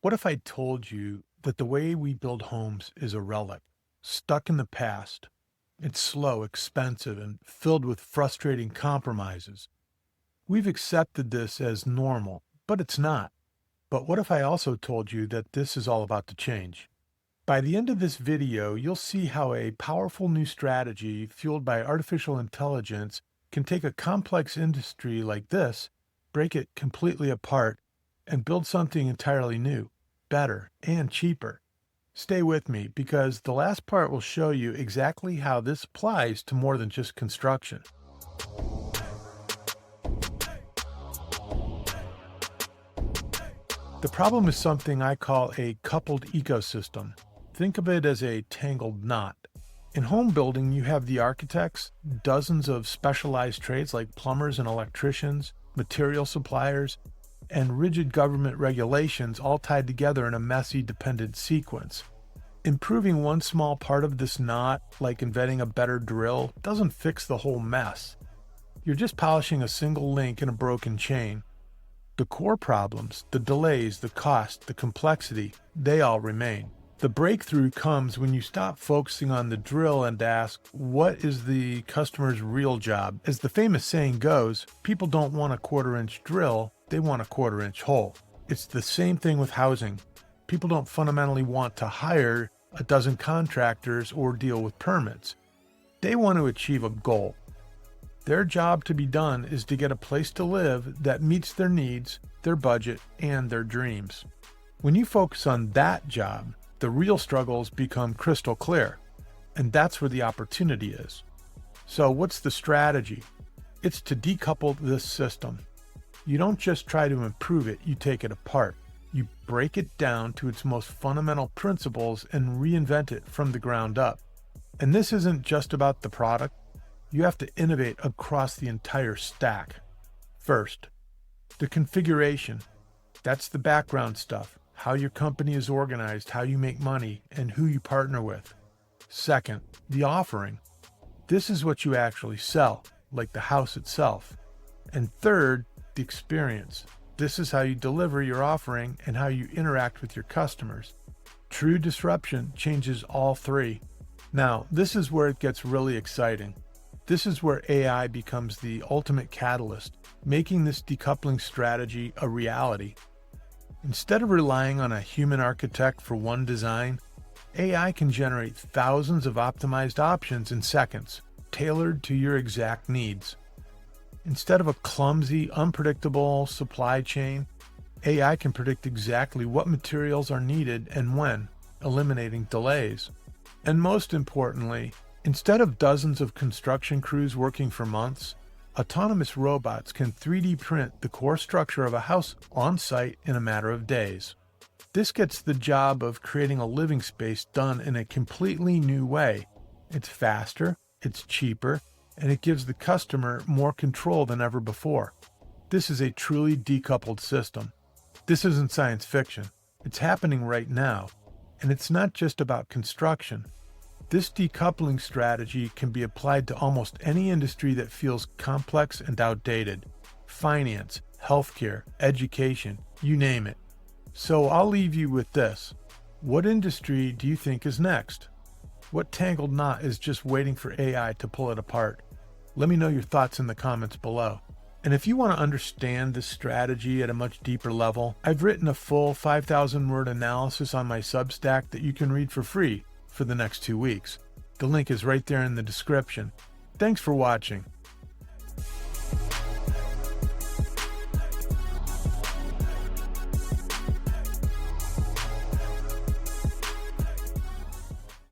What if I told you that the way we build homes is a relic, stuck in the past? It's slow, expensive, and filled with frustrating compromises. We've accepted this as normal, but it's not. But what if I also told you that this is all about to change? By the end of this video, you'll see how a powerful new strategy fueled by artificial intelligence can take a complex industry like this, break it completely apart, and build something entirely new, better, and cheaper. Stay with me because the last part will show you exactly how this applies to more than just construction. The problem is something I call a coupled ecosystem. Think of it as a tangled knot. In home building, you have the architects, dozens of specialized trades like plumbers and electricians, material suppliers, and rigid government regulations all tied together in a messy dependent sequence. Improving one small part of this knot, like inventing a better drill, doesn't fix the whole mess. You're just polishing a single link in a broken chain. The core problems, the delays, the cost, the complexity, they all remain. The breakthrough comes when you stop focusing on the drill and ask, what is the customer's real job? As the famous saying goes, people don't want a quarter-inch drill, they want a quarter-inch hole. It's the same thing with housing. People don't fundamentally want to hire a dozen contractors or deal with permits. They want to achieve a goal. Their job to be done is to get a place to live that meets their needs, their budget, and their dreams. When you focus on that job, the real struggles become crystal clear, and that's where the opportunity is. So what's the strategy? It's to decouple this system. You don't just try to improve it, you take it apart. You break it down to its most fundamental principles and reinvent it from the ground up. And this isn't just about the product. You have to innovate across the entire stack. First, the configuration. That's the background stuff, how your company is organized, how you make money, and who you partner with. Second, the offering. This is what you actually sell, like the house itself. And third, the experience. This is how you deliver your offering and how you interact with your customers. True disruption changes all three. Now, this is where it gets really exciting. This is where AI becomes the ultimate catalyst, making this decoupling strategy a reality. Instead of relying on a human architect for one design, AI can generate thousands of optimized options in seconds, tailored to your exact needs. Instead of a clumsy, unpredictable supply chain, AI can predict exactly what materials are needed and when, eliminating delays. And most importantly, instead of dozens of construction crews working for months, autonomous robots can 3D print the core structure of a house on site in a matter of days. This gets the job of creating a living space done in a completely new way. It's faster, it's cheaper, and it gives the customer more control than ever before. This is a truly decoupled system. This isn't science fiction. It's happening right now. And it's not just about construction. This decoupling strategy can be applied to almost any industry that feels complex and outdated. Finance, healthcare, education, you name it. So I'll leave you with this. What industry do you think is next? What tangled knot is just waiting for AI to pull it apart? Let me know your thoughts in the comments below. And if you want to understand this strategy at a much deeper level, I've written a full 5,000 word analysis on my Substack that you can read for free for the next 2 weeks. The link is right there in the description. Thanks for watching.